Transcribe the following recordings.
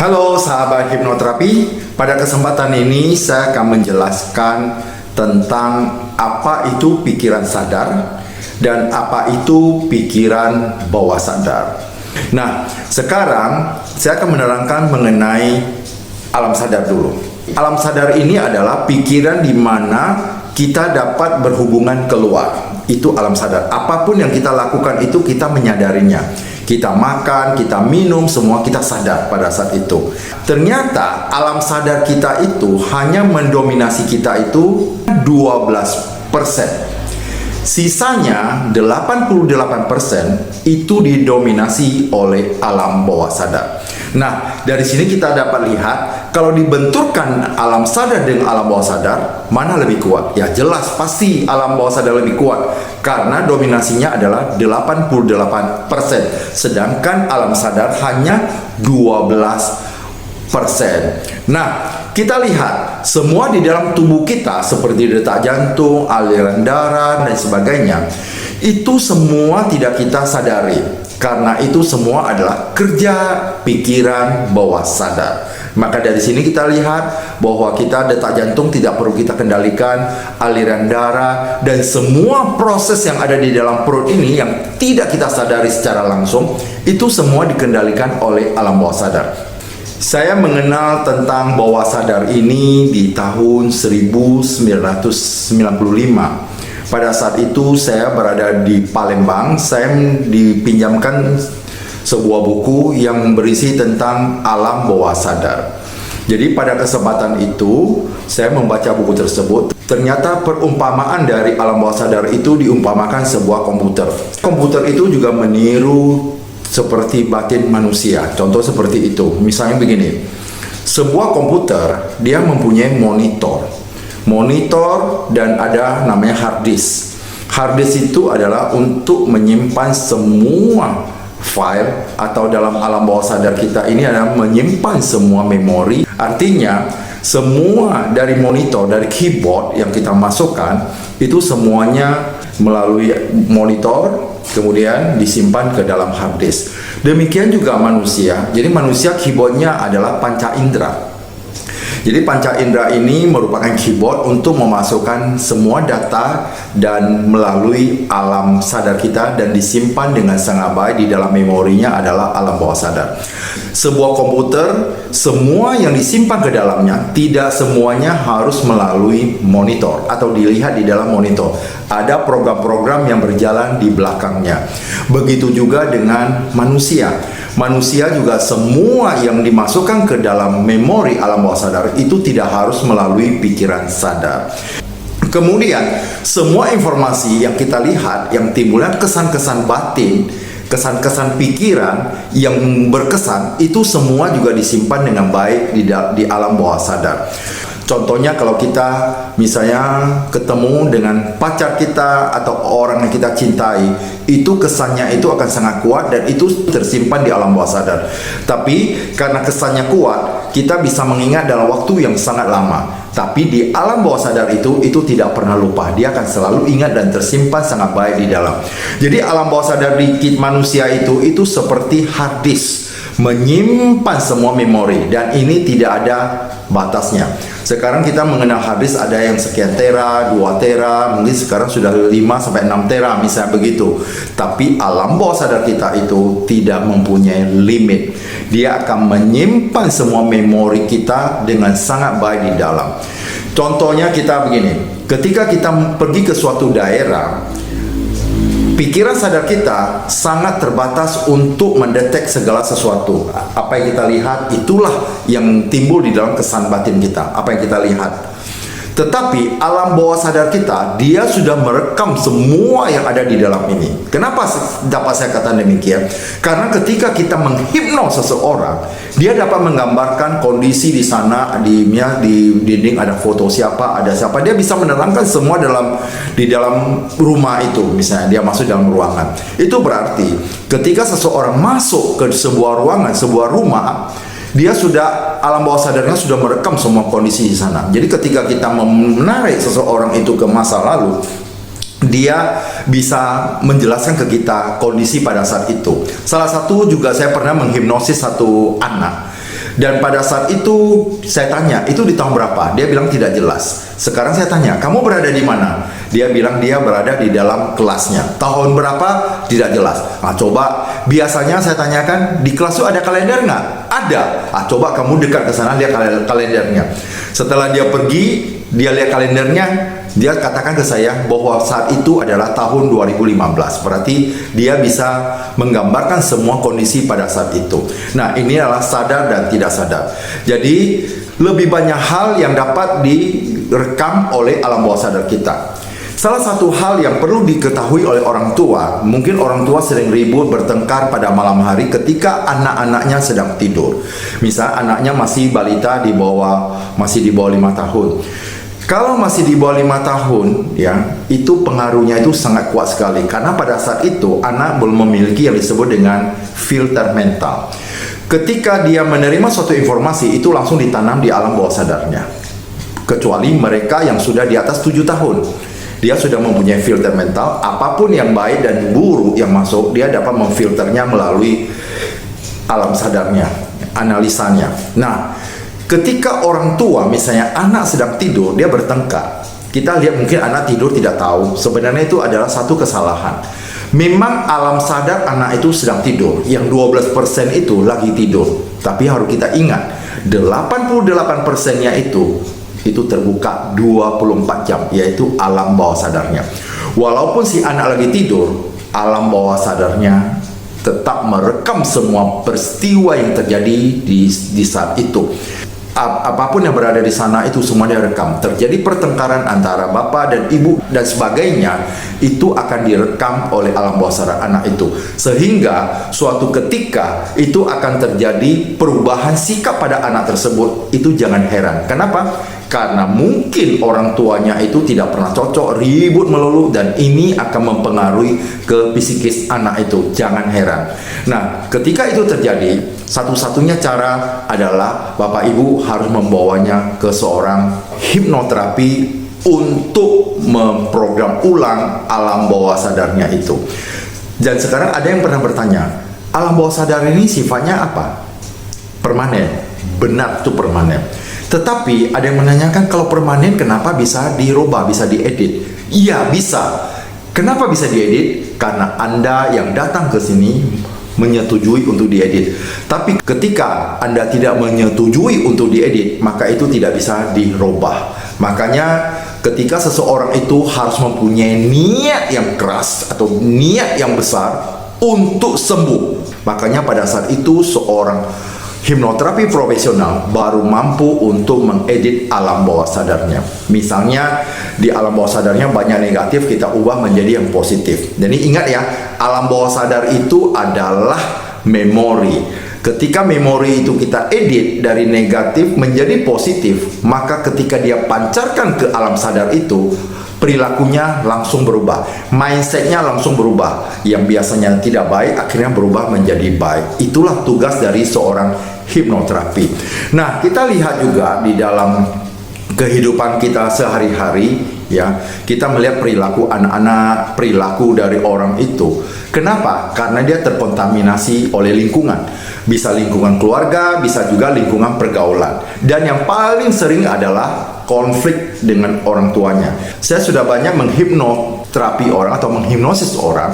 Halo sahabat hipnoterapi, pada kesempatan ini saya akan menjelaskan tentang apa itu pikiran sadar dan apa itu pikiran bawah sadar. Nah, sekarang saya akan menerangkan mengenai alam sadar dulu. Alam sadar ini adalah pikiran di mana kita dapat berhubungan keluar. Itu alam sadar. Apapun yang kita lakukan itu kita menyadarinya. Kita makan, kita minum, semua kita sadar pada saat itu. Ternyata alam sadar kita itu hanya mendominasi kita itu 12%. Sisanya 88% itu didominasi oleh alam bawah sadar. Nah, dari sini kita dapat lihat kalau dibenturkan alam sadar dengan alam bawah sadar, mana lebih kuat? Ya jelas pasti alam bawah sadar lebih kuat karena dominasinya adalah 88%, sedangkan alam sadar hanya 12%. Nah, kita lihat semua di dalam tubuh kita seperti detak jantung, aliran darah dan sebagainya, itu semua tidak kita sadari. Karena itu semua adalah kerja pikiran bawah sadar. Maka dari sini kita lihat bahwa kita detak jantung tidak perlu kita kendalikan, aliran darah dan semua proses yang ada di dalam perut ini yang tidak kita sadari secara langsung, itu semua dikendalikan oleh alam bawah sadar. Saya mengenal tentang bawah sadar ini di tahun 1995. Pada saat itu saya berada di Palembang, saya dipinjamkan sebuah buku yang berisi tentang alam bawah sadar. Jadi pada kesempatan itu saya membaca buku tersebut. Ternyata perumpamaan dari alam bawah sadar itu diumpamakan sebuah komputer. Komputer itu juga meniru seperti batin manusia. Contoh seperti itu. Misalnya begini. Sebuah komputer dia mempunyai monitor dan ada namanya hard disk. Hard disk itu adalah untuk menyimpan semua file atau dalam alam bawah sadar kita ini adalah menyimpan semua memori. Artinya semua dari monitor, dari keyboard yang kita masukkan itu semuanya melalui monitor kemudian disimpan ke dalam hard disk. Demikian juga manusia. Jadi manusia keyboardnya adalah panca indera. Jadi panca indera ini merupakan keyboard untuk memasukkan semua data dan melalui alam sadar kita dan disimpan dengan sangat baik di dalam memorinya adalah alam bawah sadar. Sebuah komputer, semua yang disimpan ke dalamnya tidak semuanya harus melalui monitor atau dilihat di dalam monitor. Ada program-program yang berjalan di belakangnya. Begitu juga dengan manusia. Manusia juga semua yang dimasukkan ke dalam memori alam bawah sadar itu tidak harus melalui pikiran sadar. Kemudian semua informasi yang kita lihat yang timbulnya kesan-kesan batin, kesan-kesan pikiran yang berkesan itu semua juga disimpan dengan baik di alam bawah sadar. Contohnya kalau kita misalnya ketemu dengan pacar kita atau orang yang kita cintai, itu kesannya itu akan sangat kuat dan itu tersimpan di alam bawah sadar. Tapi karena kesannya kuat, kita bisa mengingat dalam waktu yang sangat lama. Tapi di alam bawah sadar itu tidak pernah lupa. Dia akan selalu ingat dan tersimpan sangat baik di dalam. Jadi alam bawah sadar di manusia itu seperti hard disk, menyimpan semua memori dan ini tidak ada batasnya. Sekarang kita mengenal hard disk ada yang sekian tera, 2 tera, mungkin sekarang sudah 5 sampai 6 tera misalnya begitu. Tapi alam bawah sadar kita itu tidak mempunyai limit. Dia akan menyimpan semua memori kita dengan sangat baik di dalam. Contohnya kita begini, ketika kita pergi ke suatu daerah, pikiran sadar kita sangat terbatas untuk mendetek segala sesuatu. Apa yang kita lihat itulah yang timbul di dalam kesan batin kita. Apa yang kita lihat. Tetapi alam bawah sadar kita, dia sudah merekam semua yang ada di dalam ini. Kenapa dapat saya katakan demikian? Karena ketika kita menghipnos seseorang, dia dapat menggambarkan kondisi di sana, di dinding ada foto siapa, ada siapa. Dia bisa menerangkan semua di dalam rumah itu. Misalnya dia masuk dalam ruangan. Itu berarti ketika seseorang masuk ke sebuah ruangan, sebuah rumah, dia sudah alam bawah sadarnya sudah merekam semua kondisi di sana. Jadi ketika kita menarik seseorang itu ke masa lalu, dia bisa menjelaskan ke kita kondisi pada saat itu. Salah satu juga saya pernah menghipnosis satu anak. Dan pada saat itu saya tanya, itu di tahun berapa? Dia bilang tidak jelas. Sekarang saya tanya, kamu berada di mana? Dia bilang dia berada di dalam kelasnya. Tahun berapa? Tidak jelas. Nah, coba, biasanya saya tanyakan, di kelas itu ada kalender nggak? Ada. Ah, coba kamu dekat ke sana, lihat kalendernya. Setelah dia pergi, dia lihat kalendernya, dia katakan ke saya bahwa saat itu adalah tahun 2015. Berarti dia bisa menggambarkan semua kondisi pada saat itu. Nah, ini adalah sadar dan tidak sadar. Jadi, lebih banyak hal yang dapat direkam oleh alam bawah sadar kita. Salah satu hal yang perlu diketahui oleh orang tua, mungkin orang tua sering ribut bertengkar pada malam hari ketika anak-anaknya sedang tidur. Misal anaknya masih balita masih di bawah 5 tahun. Kalau masih di bawah 5 tahun, ya, itu pengaruhnya itu sangat kuat sekali. Karena pada saat itu, anak belum memiliki yang disebut dengan filter mental. Ketika dia menerima suatu informasi, itu langsung ditanam di alam bawah sadarnya. Kecuali mereka yang sudah di atas 7 tahun. Dia sudah mempunyai filter mental, apapun yang baik dan buruk yang masuk, dia dapat memfilternya melalui alam sadarnya, analisanya. Nah, ketika orang tua, misalnya anak sedang tidur, dia bertengkar. Kita lihat mungkin anak tidur tidak tahu. Sebenarnya itu adalah satu kesalahan. Memang alam sadar anak itu sedang tidur. Yang 12% itu lagi tidur. Tapi harus kita ingat, 88%-nya itu terbuka 24 jam, yaitu alam bawah sadarnya. Walaupun si anak lagi tidur, alam bawah sadarnya tetap merekam semua peristiwa yang terjadi di saat itu. Apapun yang berada di sana itu semua direkam. Terjadi pertengkaran antara bapak dan ibu dan sebagainya, itu akan direkam oleh alam bawah sadar anak itu. Sehingga suatu ketika itu akan terjadi perubahan sikap pada anak tersebut. Itu jangan heran. Kenapa? Karena mungkin orang tuanya itu tidak pernah cocok, ribut melulu, dan ini akan mempengaruhi ke psikis anak itu. Jangan heran. Nah, ketika itu terjadi, satu-satunya cara adalah Bapak Ibu harus membawanya ke seorang hipnoterapi untuk memprogram ulang alam bawah sadarnya itu. Dan sekarang ada yang pernah bertanya, alam bawah sadar ini sifatnya apa? Permanen. Benar, itu permanen. Tetapi ada yang menanyakan, kalau permanen kenapa bisa dirubah, bisa diedit? Iya, bisa. Kenapa bisa diedit? Karena Anda yang datang ke sini menyetujui untuk diedit. Tapi ketika Anda tidak menyetujui untuk diedit, maka itu tidak bisa dirubah. Makanya ketika seseorang itu harus mempunyai niat yang keras atau niat yang besar untuk sembuh. Makanya pada saat itu seorang hipnoterapi profesional baru mampu untuk mengedit alam bawah sadarnya. Misalnya di alam bawah sadarnya banyak negatif, kita ubah menjadi yang positif. Jadi ingat ya, alam bawah sadar itu adalah memori. Ketika memori itu kita edit dari negatif menjadi positif, maka ketika dia pancarkan ke alam sadar itu, perilakunya langsung berubah, mindsetnya langsung berubah. Yang biasanya tidak baik akhirnya berubah menjadi baik. Itulah tugas dari seorang hipnoterapi. Nah, kita lihat juga di dalam kehidupan kita sehari-hari, ya, kita melihat perilaku anak-anak, perilaku dari orang itu. Kenapa? Karena dia terkontaminasi oleh lingkungan. Bisa lingkungan keluarga, bisa juga lingkungan pergaulan. Dan yang paling sering adalah konflik dengan orang tuanya. Saya sudah banyak menghipnoterapi orang atau menghipnosis orang.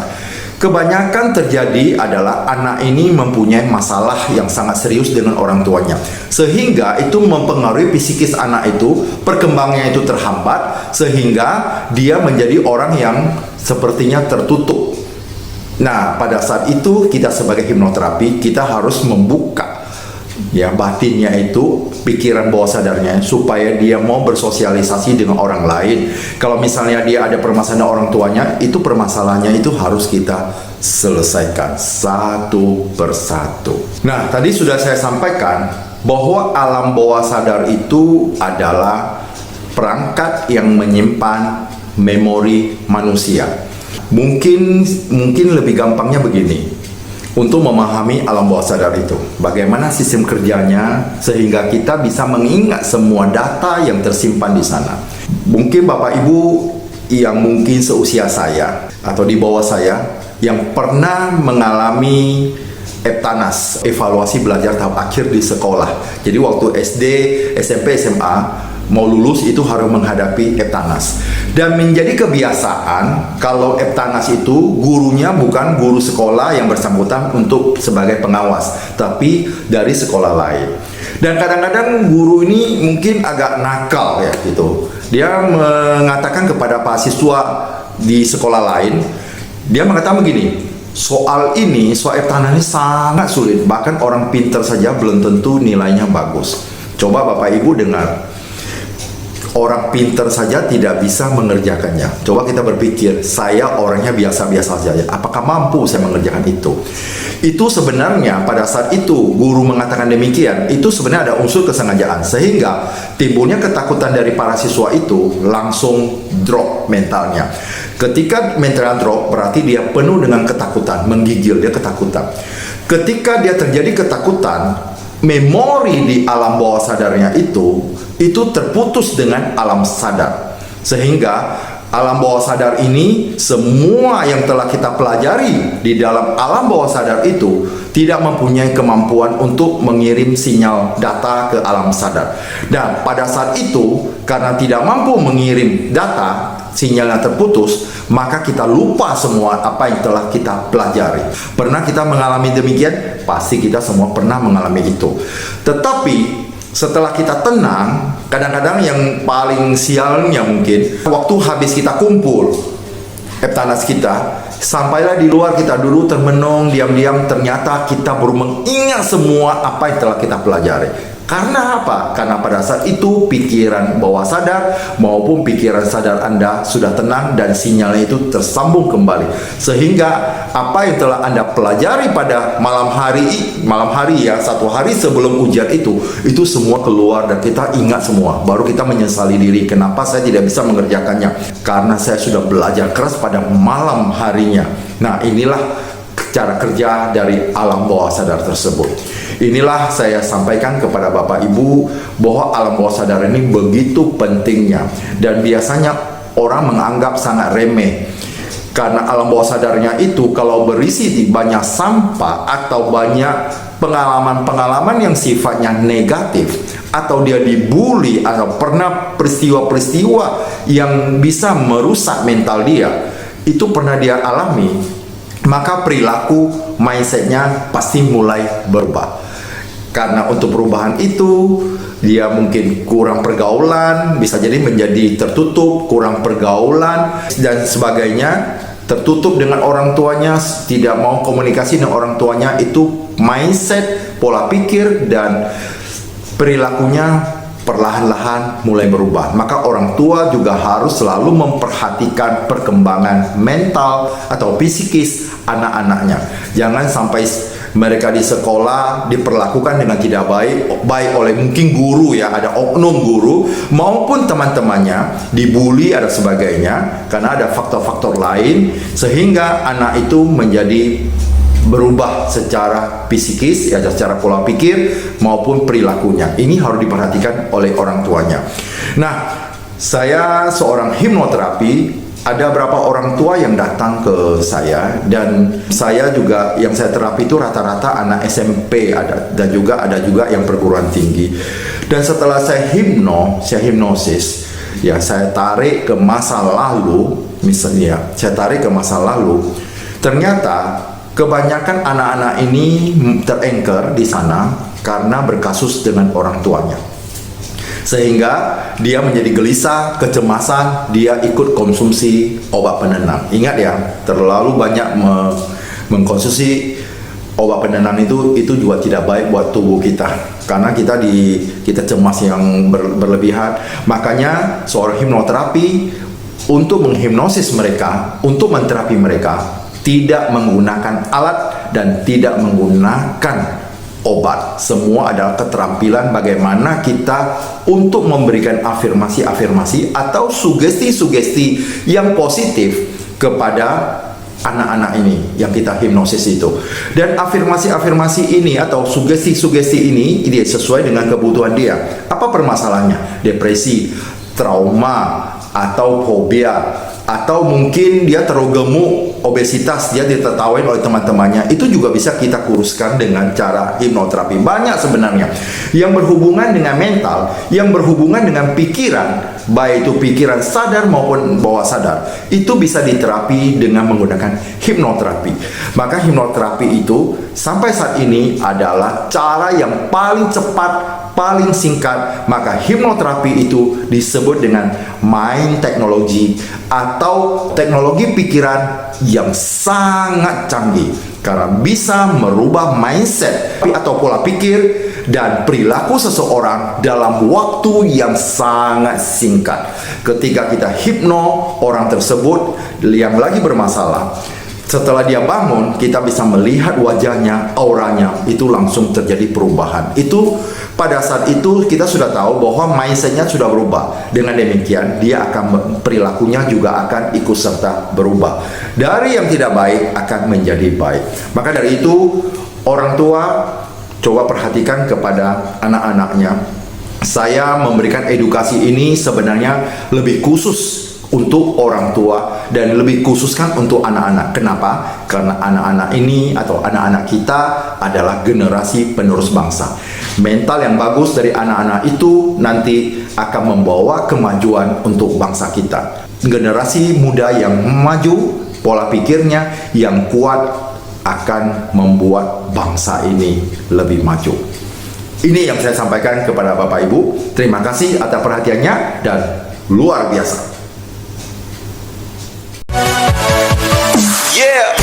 Kebanyakan terjadi adalah anak ini mempunyai masalah yang sangat serius dengan orang tuanya. Sehingga itu mempengaruhi psikis anak itu, perkembangannya itu terhambat, sehingga dia menjadi orang yang sepertinya tertutup. Nah, pada saat itu kita sebagai hipnoterapi, kita harus membuka ya batinnya itu, pikiran bawah sadarnya, supaya dia mau bersosialisasi dengan orang lain. Kalau misalnya dia ada permasalahan orang tuanya, itu permasalahannya itu harus kita selesaikan satu persatu. Nah, tadi sudah saya sampaikan bahwa alam bawah sadar itu adalah perangkat yang menyimpan memori manusia. Mungkin lebih gampangnya begini. Untuk memahami alam bawah sadar itu, bagaimana sistem kerjanya sehingga kita bisa mengingat semua data yang tersimpan di sana. Mungkin Bapak Ibu yang mungkin seusia saya atau di bawah saya yang pernah mengalami Eptanas, evaluasi belajar tahap akhir di sekolah. Jadi waktu SD, SMP, SMA mau lulus itu harus menghadapi Eptanas. Dan menjadi kebiasaan kalau Eptanas itu gurunya bukan guru sekolah yang bersangkutan untuk sebagai pengawas, tapi dari sekolah lain. Dan kadang-kadang guru ini mungkin agak nakal ya gitu. Dia mengatakan kepada mahasiswa di sekolah lain, dia mengatakan begini, soal Eptanas ini sangat sulit, bahkan orang pintar saja belum tentu nilainya bagus. Coba Bapak Ibu dengar, orang pintar saja tidak bisa mengerjakannya. Coba kita berpikir, saya orangnya biasa-biasa saja, apakah mampu saya mengerjakan itu? Itu sebenarnya pada saat itu guru mengatakan demikian, itu sebenarnya ada unsur kesengajaan, sehingga timbulnya ketakutan dari para siswa itu langsung drop mentalnya. Ketika mentalnya drop, berarti dia penuh dengan ketakutan, menggigil, dia ketakutan. Ketika dia terjadi ketakutan, memori di alam bawah sadarnya itu terputus dengan alam sadar, sehingga alam bawah sadar ini, semua yang telah kita pelajari di dalam alam bawah sadar itu tidak mempunyai kemampuan untuk mengirim sinyal data ke alam sadar. Dan pada saat itu, karena tidak mampu mengirim data, sinyalnya terputus, maka kita lupa semua apa yang telah kita pelajari. Pernah kita mengalami demikian? Pasti kita semua pernah mengalami itu. Tetapi setelah kita tenang, kadang-kadang yang paling sialnya mungkin waktu habis kita kumpul Eptanas kita, sampailah di luar, kita dulu termenung diam-diam, ternyata kita baru mengingat semua apa yang telah kita pelajari. Karena apa? Karena pada saat itu pikiran bawah sadar maupun pikiran sadar Anda sudah tenang dan sinyalnya itu tersambung kembali, sehingga apa yang telah Anda pelajari pada malam hari ya, satu hari sebelum ujian itu semua keluar dan kita ingat semua. Baru kita menyesali diri, kenapa saya tidak bisa mengerjakannya, karena saya sudah belajar keras pada malam harinya. Nah, inilah cara kerja dari alam bawah sadar tersebut. Inilah saya sampaikan kepada Bapak Ibu bahwa alam bawah sadar ini begitu pentingnya, dan biasanya orang menganggap sangat remeh. Karena alam bawah sadarnya itu kalau berisi banyak sampah atau banyak pengalaman-pengalaman yang sifatnya negatif, atau dia dibully, atau pernah peristiwa-peristiwa yang bisa merusak mental dia, itu pernah dia alami, maka perilaku mindsetnya pasti mulai berubah. Karena untuk perubahan itu, dia mungkin kurang pergaulan, bisa jadi menjadi tertutup, kurang pergaulan dan sebagainya, tertutup dengan orang tuanya, tidak mau komunikasi dengan orang tuanya. Itu mindset, pola pikir dan perilakunya perlahan-lahan mulai berubah. Maka orang tua juga harus selalu memperhatikan perkembangan mental atau psikis anak-anaknya. Jangan sampai mereka di sekolah diperlakukan dengan tidak baik oleh mungkin guru ya, ada oknum guru maupun teman-temannya, dibully ada sebagainya, karena ada faktor-faktor lain sehingga anak itu menjadi berubah secara psikis ya, secara pola pikir maupun perilakunya. Ini harus diperhatikan oleh orang tuanya. Nah, saya seorang hipnoterapi, ada berapa orang tua yang datang ke saya, dan saya juga yang saya terapi itu rata-rata anak SMP ada, dan juga ada yang perguruan tinggi. Dan setelah saya hipnosis ya, saya tarik ke masa lalu, misalnya saya tarik ke masa lalu, ternyata kebanyakan anak-anak ini terengker di sana karena berkasus dengan orang tuanya, sehingga dia menjadi gelisah, kecemasan, dia ikut konsumsi obat penenang. Ingat ya, terlalu banyak mengkonsumsi obat penenang itu juga tidak baik buat tubuh kita, karena kita cemas yang berlebihan. Makanya seorang hipnoterapi untuk menghipnosis mereka, untuk menterapi mereka, tidak menggunakan alat dan tidak menggunakan obat. Semua adalah keterampilan bagaimana kita untuk memberikan afirmasi-afirmasi atau sugesti-sugesti yang positif kepada anak-anak ini yang kita hipnosis itu. Dan afirmasi-afirmasi ini atau sugesti-sugesti ini dia sesuai dengan kebutuhan dia. Apa permasalahannya? Depresi, trauma, atau fobia, atau mungkin dia terlalu gemuk obesitas, dia ditertawain oleh teman-temannya, itu juga bisa kita kuruskan dengan cara hipnoterapi. Banyak sebenarnya yang berhubungan dengan mental, yang berhubungan dengan pikiran, baik itu pikiran sadar maupun bawah sadar, itu bisa diterapi dengan menggunakan hipnoterapi. Maka hipnoterapi itu sampai saat ini adalah cara yang paling cepat, paling singkat. Maka hipnoterapi itu disebut dengan mind technology atau teknologi pikiran yang sangat canggih, karena bisa merubah mindset atau pola pikir dan perilaku seseorang dalam waktu yang sangat singkat. Ketika kita hipno orang tersebut yang lagi bermasalah, setelah dia bangun, kita bisa melihat wajahnya, auranya, itu langsung terjadi perubahan. Itu pada saat itu kita sudah tahu bahwa mindsetnya sudah berubah. Dengan demikian, dia akan perilakunya juga akan ikut serta berubah. Dari yang tidak baik akan menjadi baik. Maka dari itu, orang tua coba perhatikan kepada anak-anaknya. Saya memberikan edukasi ini sebenarnya lebih khusus untuk orang tua dan lebih khususkan untuk anak-anak. Kenapa? Karena anak-anak ini atau anak-anak kita adalah generasi penerus bangsa. Mental yang bagus dari anak-anak itu nanti akan membawa kemajuan untuk bangsa kita. Generasi muda yang maju, pola pikirnya yang kuat akan membuat bangsa ini lebih maju. Ini yang saya sampaikan kepada Bapak Ibu. Terima kasih atas perhatiannya dan luar biasa. Yeah.